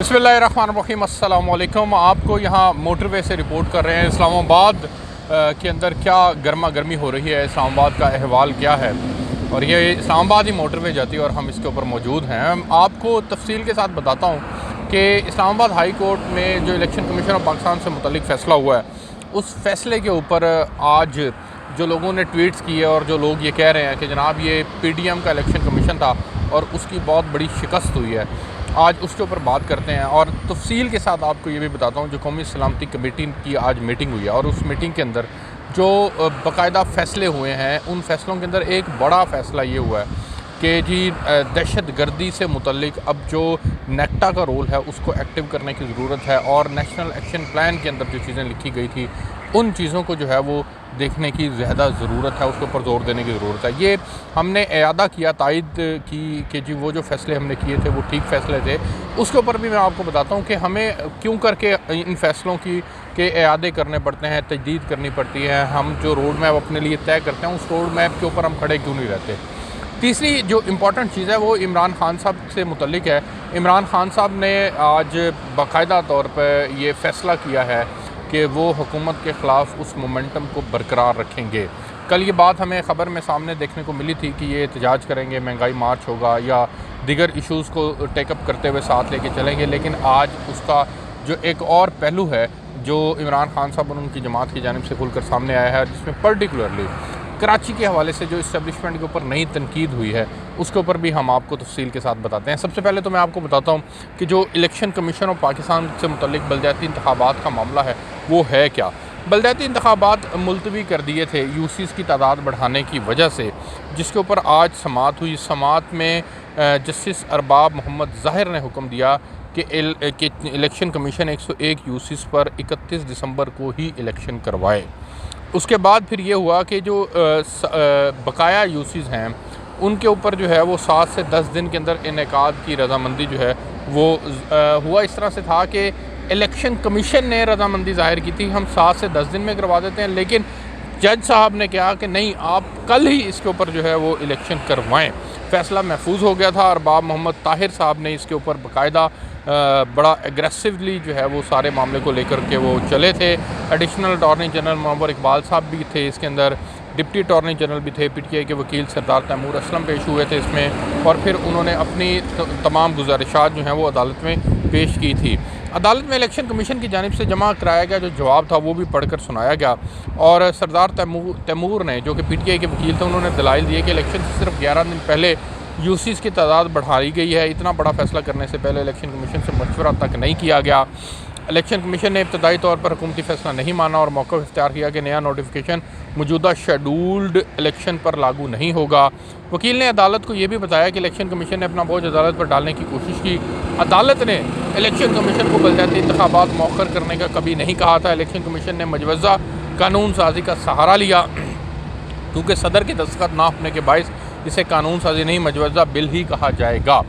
बिस्मिल्लाहिर्रहमानिर्रहीम अस्सलाम वालेकुम। आपको यहाँ मोटरवे से रिपोर्ट कर रहे हैं। इस्लामाबाद के अंदर क्या गर्मा गर्मी हो रही है, इस्लामाबाद का अहवाल क्या है, और ये इस्लामाबाद ही मोटरवे जाती है और हम इसके ऊपर मौजूद हैं। आपको तफसील के साथ बताता हूँ कि इस्लामाबाद हाई कोर्ट में जो इलेक्शन कमीशन ऑफ पाकिस्तान से मुतल्लिक फ़ैसला हुआ है, उस फैसले के ऊपर आज जो लोगों ने ट्वीट्स किए और जो लोग ये कह रहे हैं कि जनाब ये PDM का इलेक्शन कमीशन था और उसकी बहुत बड़ी शिकस्त हुई है, आज उसके ऊपर बात करते हैं। और तफसील के साथ आपको ये भी बताता हूँ, जो कौमी सलामती कमेटी की आज मीटिंग हुई है और उस मीटिंग के अंदर जो बाकायदा फ़ैसले हुए हैं, उन फ़ैसलों के अंदर एक बड़ा फ़ैसला ये हुआ है कि जी दहशत गर्दी से मुतल्लिक अब जो नेक्टा का रोल है उसको एक्टिव करने की ज़रूरत है, और नेशनल एक्शन प्लान के अंदर जो चीज़ें लिखी गई थी उन चीज़ों को जो है वो देखने की ज़्यादा ज़रूरत है, उसके ऊपर ज़ोर देने की ज़रूरत है। ये हमने इयादा किया, तायद की कि जी वो जो फ़ैसले हमने किए थे वो ठीक फ़ैसले थे। उसके ऊपर भी मैं आपको बताता हूँ कि हमें क्यों करके इन फ़ैसलों के इयादे करने पड़ते हैं, तजदीद करनी पड़ती है। हम जो रोड मैप अपने लिए तय करते हैं उस रोड मैप के ऊपर हम खड़े क्यों नहीं रहते। तीसरी जो इम्पॉर्टेंट चीज़ है वो इमरान खान साहब से मुतल्लिक है। इमरान खान साहब ने आज बाकायदा तौर पर ये फ़ैसला किया है कि वो हुकूमत के ख़िलाफ़ उस मोमेंटम को बरकरार रखेंगे। कल ये बात हमें ख़बर में सामने देखने को मिली थी कि ये एहतजाज करेंगे, महंगाई मार्च होगा या दीगर इशूज़ को टेकअप करते हुए साथ लेके चलेंगे, लेकिन आज उसका जो एक और पहलू है जो इमरान खान साहब और उनकी जमात की जानिब से खुलकर सामने आया है, जिसमें पर्टिकुलरली कराची के हवाले से जो इस्टेब्लिशमेंट के ऊपर नई तनकीद हुई है, उसके ऊपर भी हम आपको तफसील के साथ बताते हैं। सबसे पहले तो मैं आपको बताता हूँ कि जो इलेक्शन कमीशन ऑफ पाकिस्तान से मुतल्लिक बलदियाती इंतखाबात का मामला है वो है क्या। बलदियाती इंतखाबात मुलतवी कर दिए थे यूसीज़ की तादाद बढ़ाने की वजह से, जिसके ऊपर आज समाअत हुई। समाअत में जस्टिस अरबाब मोहम्मद ज़ाहिर ने हुक्म दिया कि इलेक्शन कमीशन 101 यूसीज़ पर 31 दिसंबर को ही इलेक्शन करवाए। उसके बाद फिर ये हुआ कि जो बकाया यूसीज़ हैं उनके ऊपर जो है वो 7 से 10 दिन के अंदर इनेकाद की रजामंदी जो है वो हुआ। इस तरह से था कि इलेक्शन कमीशन ने रजामंदी ज़ाहिर की थी, हम 7 से 10 दिन में करवा देते हैं, लेकिन जज साहब ने कहा कि नहीं, आप कल ही इसके ऊपर जो है वो इलेक्शन करवाएं। फ़ैसला महफूज हो गया था। अरबाब मोहम्मद ताहिर साहब ने इसके ऊपर बाकायदा बड़ा एग्रेसिवली जो है वो सारे मामले को लेकर के वो चले थे। Additional attorney general Munawwar Iqbal Sahab भी थे इसके अंदर, डिप्टी अटॉर्नी जनरल भी थे, PTI के वकील सरदार तैमूर असलम पेश हुए थे इसमें, और फिर उन्होंने अपनी तमाम गुजारिशात जो हैं वो अदालत में पेश की थी। अदालत में इलेक्शन कमीशन की जानिब से जमा कराया गया जो जवाब था वो भी पढ़कर सुनाया गया, और सरदार तैमूर ने, जो कि PTI के वकील थे, उन्होंने दलाइल दिए कि इलेक्शन से सिर्फ 11 दिन पहले यूसीज़ की तादाद बढ़ाई गई है। इतना बड़ा फ़ैसला करने से पहले इलेक्शन कमीशन से मशवरा तक नहीं किया गया। इलेक्शन कमीशन ने इब्तदाई तौर पर हुकूमती फ़ैसला नहीं माना और मौक़िफ़ इख्तियार किया कि नया नोटिफिकेशन मौजूदा शेड्यूल्ड इलेक्शन पर लागू नहीं होगा। वकील ने अदालत को ये भी बताया कि इलेक्शन कमीशन ने अपना बोझ अदालत पर डालने की कोशिश की। अदालत ने इलेक्शन कमीशन को बलदियाती इंतखाबात मौखर करने का कभी नहीं कहा था। इलेक्शन कमीशन ने मजवज़ा कानून साजी का सहारा लिया, क्योंकि सदर के दस्तखत ना होने के बायस इसे कानून साजी नहीं मजवज़ा बिल ही कहा जाएगा।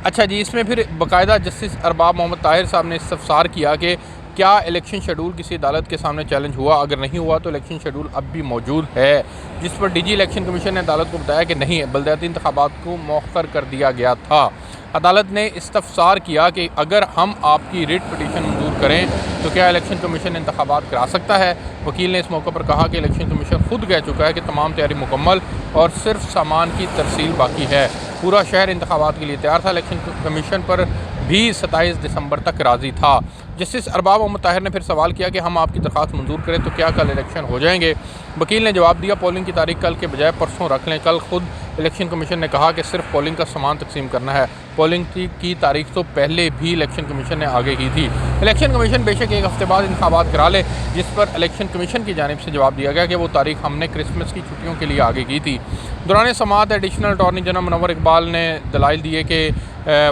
अच्छा जी, इसमें फिर बाकायदा जस्टिस अरबाब मोहम्मद ताहिर साहब ने इस्तफसार किया कि क्या इलेक्शन शेड्यूल किसी अदालत के सामने चैलेंज हुआ, अगर नहीं हुआ तो इलेक्शन शेड्यूल अब भी मौजूद है, जिस पर DG इलेक्शन कमीशन ने अदालत को बताया कि नहीं, बलदियाती इंतखाबात को मौखर कर दिया गया था। अदालत ने इस्तफसार किया कि अगर हम आपकी रिट पिटीशन मंजूर करें तो क्या इलेक्शन कमीशन इंतखाबात करा सकता है। वकील ने इस मौके पर कहा कि इलेक्शन कमीशन खुद कह चुका है कि तमाम तैयारी मुकम्मल और सिर्फ सामान की तरसील बाकी है। पूरा शहर इंतखाबात के लिए तैयार था। इलेक्शन कमीशन पर भी 27 दिसंबर तक राज़ी था। जस्टिस अरबाब मोहम्मद ताहिर ने फिर सवाल किया कि हम आपकी दरख्वास्त मंजूर करें तो क्या कल इलेक्शन हो जाएंगे। वकील ने जवाब दिया, पोलिंग की तारीख कल के बजाय परसों रख लें। कल खुद इलेक्शन कमीशन ने कहा कि सिर्फ पोलिंग का सामान तकसीम करना है। पोलिंग की तारीख तो पहले भी इलेक्शन कमीशन ने आगे की थी। इलेक्शन कमीशन बेशक एक हफ्ते बाद इंतखाबात करा ले, जिस पर इलेक्शन कमीशन की जानिब से जवाब दिया गया कि वो तारीख हमने क्रिसमस की छुट्टियों के लिए आगे की थी। दौरान समाअत additional attorney general Munawwar Iqbal ने दलाइल दिए कि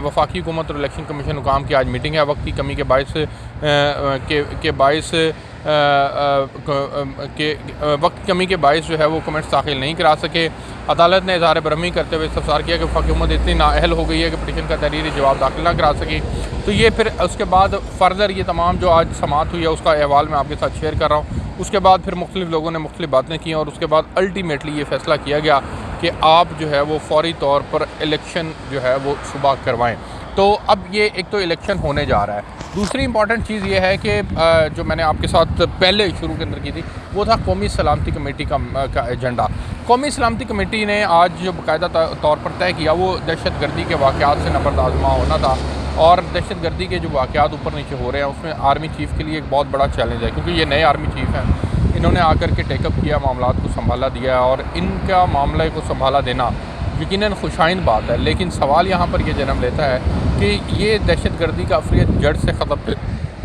वफाकी हुकूमत और इलेक्शन कमीशन हुकाम की आज मीटिंग है। वक्त की कमी के बायस वक्त कमी के बायस जो है वो कमेंट्स दाखिल नहीं करा सके। अदालत ने इज़हार बरहमी करते हुए इस्तफसार किया कि वफाकी हुकूमत इतनी नाअहल हो गई है कि पिटीशन का तहरीरी जवाब दाखिल ना करा सकी। तो ये फिर उसके बाद फर्दर ये तमाम जो आज समाअत हुई है उसका अहवाल मैं आपके साथ शेयर कर रहा हूँ। उसके बाद फिर मुख्तलिफ लोगों ने मुख्तलिफ बातें की और उसके बाद अल्टीमेटली ये फ़ैसला किया गया कि आप जो है वो फौरी तौर पर इलेक्शन जो है वो सुबह करवाएँ। तो अब ये एक तो इलेक्शन होने जा रहा है। दूसरी इंपॉर्टेंट चीज़ ये है कि जो मैंने आपके साथ पहले शुरू के अंदर की थी वो था कौमी सलामती कमेटी का एजेंडा। कौमी सलामती कमेटी ने आज जो बाकायदा तौर पर तय किया वो दहशत गर्दी के वाक़यात से नबर्द आज़मा होना था, और दहशत गर्दी के जो वाक़यात ऊपर नीचे हो रहे हैं उसमें आर्मी चीफ़ के लिए एक बहुत बड़ा चैलेंज है, क्योंकि ये नए आर्मी चीफ़ हैं। इन्होंने आकर के टेकअप किया, मामलात को संभाला दिया है, और इनका मामले को संभाला देना यकीनन खुशाइन बात है। लेकिन सवाल यहाँ पर यह जन्म लेता है कि ये दहशत गर्दी का अफरियत जड़ से ख़त्म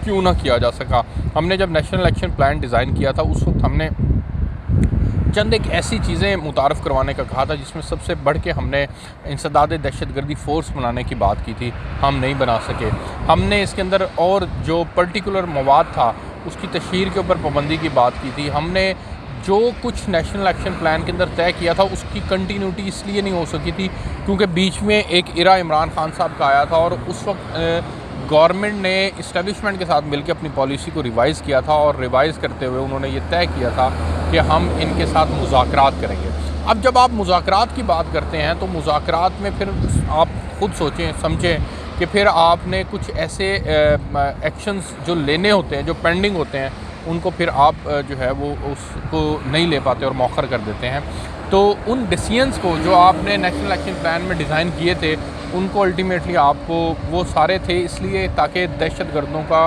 क्यों ना किया जा सका। हमने जब नेशनल एक्शन प्लान डिज़ाइन किया था उस वक्त हमने चंद एक ऐसी चीज़ें मुतारफ़ करवाने का कहा था जिसमें सबसे बढ़ के हमने इंसदाद दहशत गर्दी फ़ोर्स बनाने की बात की थी, हम नहीं बना सके। हमने इसके अंदर और जो पर्टिकुलर मवाद था उसकी तशहीर के ऊपर पाबंदी की बात की थी। हमने जो कुछ नेशनल एक्शन प्लान के अंदर तय किया था उसकी कंटिन्यूटी इसलिए नहीं हो सकी थी क्योंकि बीच में एक इरा इमरान खान साहब का आया था, और उस वक्त गवर्नमेंट ने इस्टेब्लिशमेंट के साथ मिलकर अपनी पॉलिसी को रिवाइज़ किया था, और रिवाइज़ करते हुए उन्होंने ये तय किया था कि हम इनके साथ मुज़ाकरात करेंगे। अब जब आप मुज़ाकरात की बात करते हैं तो मुज़ाकरात में फिर आप खुद सोचें समझें कि फिर आपने कुछ ऐसे एक्शंस जो लेने होते हैं, जो पेंडिंग होते हैं, उनको फिर आप जो है वो उसको नहीं ले पाते और मौखर कर देते हैं। तो उन डिसीजंस को जो आपने नेशनल एक्शन प्लान में डिज़ाइन किए थे उनको अल्टीमेटली आपको वो सारे थे इसलिए ताकि दहशत गर्दों का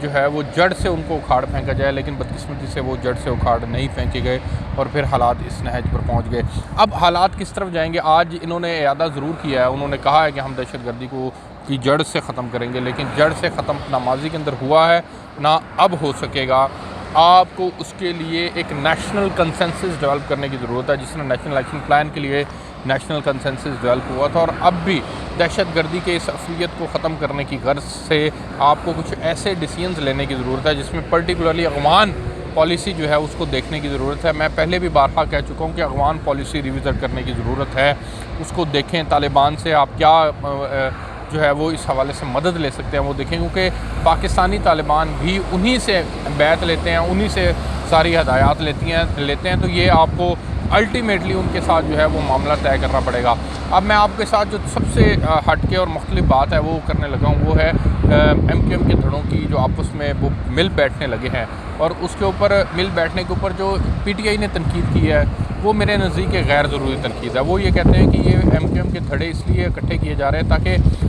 जो है वो जड़ से उनको उखाड़ फेंका जाए, लेकिन बदकिस्मती से वो जड़ से उखाड़ नहीं फेंके गए और फिर हालात इस नहज पर पहुंच गए। अब हालात किस तरफ जाएंगे? आज इन्होंने इरादा ज़रूर किया है, उन्होंने कहा है कि हम दहशत गर्दी को की जड़ से ख़त्म करेंगे, लेकिन जड़ से ख़त्म ना माजी के अंदर हुआ है ना अब हो सकेगा। आपको उसके लिए एक नेशनल कंसेंसस डेवलप करने की ज़रूरत है, जिसने नेशनल एक्शन प्लान के लिए नेशनल कंसेंसस डेवलप हुआ था, और अब भी दहशत गर्दी के इस अफलियत को ख़त्म करने की गर्ज से आपको कुछ ऐसे डिसीजंस लेने की ज़रूरत है जिसमें पर्टिकुलरली अफ़गान पॉलिसी जो है उसको देखने की ज़रूरत है। मैं पहले भी बारहा कह चुका हूँ कि अफ़गान पॉलिसी रिविज़िट करने की ज़रूरत है, उसको देखें। तालिबान से आप क्या जो है वो इस हवाले से मदद ले सकते हैं वो देखें, क्योंकि पाकिस्तानी तालिबान भी उन्हीं से बैत लेते हैं, उन्हीं से सारी हदायत लेते हैं। तो ये आपको अल्टीमेटली उनके साथ जो है वो मामला तय करना पड़ेगा। अब मैं आपके साथ जो सबसे हटके और मुख्तलिफ बात है वो करने लगा हूँ, वो है MQM के धड़ों की जो आपस में वो मिल बैठने लगे हैं, और उसके ऊपर मिल बैठने के ऊपर जो PTI ने तनकीद की है वो मेरे नज़दीक गैर ज़रूरी तनकीद है। वो ये कहते हैं कि ये MQM के धड़े इसलिए इकट्ठे किए जा रहे हैं ताकि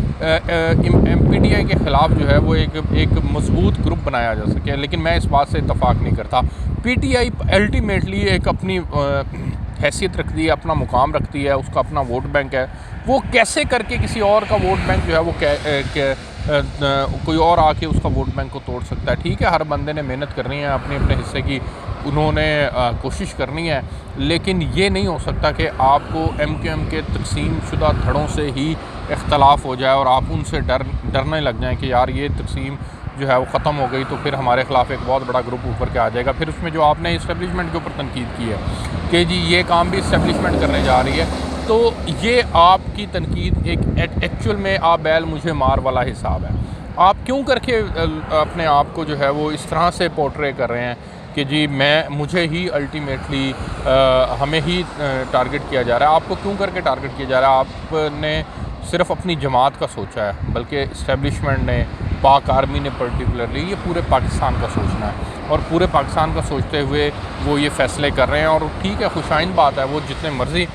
PTI के ख़िलाफ़ जो है वो एक मजबूत ग्रुप बनाया जा सके, लेकिन मैं इस बात से इत्तफ़ाक़ नहीं करता। PTI अल्टीमेटली एक अपनी हैसियत रखती है, अपना मुकाम रखती है, उसका अपना वोट बैंक है। वो कैसे करके किसी और का वोट बैंक जो है वो कोई और आके उसका वोट बैंक को तोड़ सकता है। ठीक है, हर बंदे ने मेहनत करनी है, अपने अपने हिस्से की उन्होंने कोशिश करनी है, लेकिन ये नहीं हो सकता कि आपको MQM के तकसीम शुदा धड़ों से ही इख्तलाफ हो जाए और आप उनसे डरने लग जाएं कि यार ये तकसीम जो है वो ख़त्म हो गई तो फिर हमारे ख़िलाफ़ एक बहुत बड़ा ग्रुप ऊपर के आ जाएगा। फिर उसमें जो आपने इस्टेब्लिशमेंट के ऊपर तनकीद की है कि जी ये काम भी इस्टेब्लिशमेंट करने जा रही है, तो ये आपकी तनकीद एक एक्चुअल में आप बैल मुझे मार वाला हिसाब है। आप क्यों करके अपने आप को जो है वो इस तरह से पोर्ट्रे कर रहे हैं कि जी मुझे ही अल्टीमेटली हमें ही टारगेट किया जा रहा है। आपको क्यों करके टारगेट किया जा रहा है? आपने सिर्फ अपनी जमात का सोचा है, बल्कि इस्टेब्लिशमेंट ने, पाक आर्मी ने पर्टिकुलरली ये पूरे पाकिस्तान का सोचना है, और पूरे पाकिस्तान का सोचते हुए वो ये फ़ैसले कर रहे हैं। और ठीक है, खुशाइन बात है, वो जितने मर्ज़ी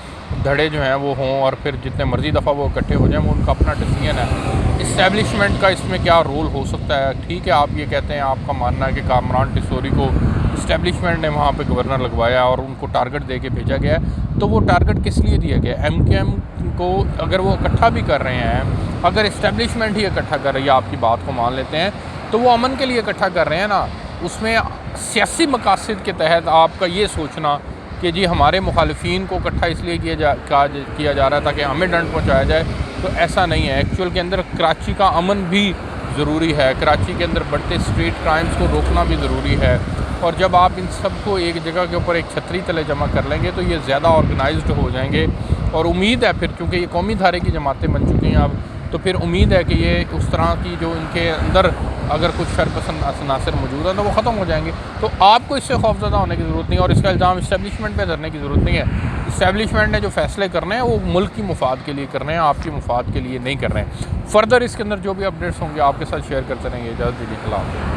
धड़े जो हैं वो हों और फिर जितने मर्ज़ी दफ़ा वो इकट्ठे हो जाएं, वो उनका अपना डिसीजन है। इस्टेब्लिशमेंट का इसमें क्या रोल हो सकता है? ठीक है, आप ये कहते हैं, आपका मानना है कि कामरान टिसोरी को इस्टेब्लिशमेंट ने वहाँ पे गवर्नर लगवाया और उनको टारगेट दे के भेजा गया है, तो वो टारगेट किस लिए दिया गया? MQM को अगर वो इकट्ठा भी कर रहे हैं, अगर इस्टेब्लिशमेंट ही इकट्ठा कर रही है, आपकी बात को मान लेते हैं, तो वो अमन के लिए इकट्ठा कर रहे हैं ना। उसमें सियासी मकासद के तहत आपका ये सोचना कि जी हमारे मुखालिफिन को इकट्ठा इसलिए किया जा रहा है ताकि हमें डंड पहुँचाया जाए, तो ऐसा नहीं है। एक्चुअल के अंदर कराची का अमन भी ज़रूरी है, कराची के अंदर बढ़ते स्ट्रीट क्राइम्स को रोकना भी ज़रूरी है, और जब आप इन सबको एक जगह के ऊपर एक छतरी तले जमा कर लेंगे तो ये ज़्यादा ऑर्गेनाइज्ड हो जाएंगे। और उम्मीद है फिर, चूँकि ये कौमी धारे की जमातें बन चुकी हैं अब, तो फिर उम्मीद है कि ये उस तरह की जो इनके अंदर अगर कुछ शरपसंद अनासर मौजूद है तो वो ख़त्म हो जाएंगे। तो आपको इससे खौफज़दा होने की ज़रूरत नहीं है, और इसका इल्ज़ाम इस्टेब्लिशमेंट पे धरने की ज़रूरत नहीं है। इस्टेब्लिशमेंट ने जो फ़ैसले करने हैं वो मुल्क की मुफाद के लिए करने हैं, आपकी मुफाद के लिए नहीं कर रहे हैं। फ़र्दर इसके अंदर जो भी अपडेट्स होंगे आपके साथ शेयर करते रहेंगे। इजाज़त दीजिए, अल्लाह हाफ़िज़।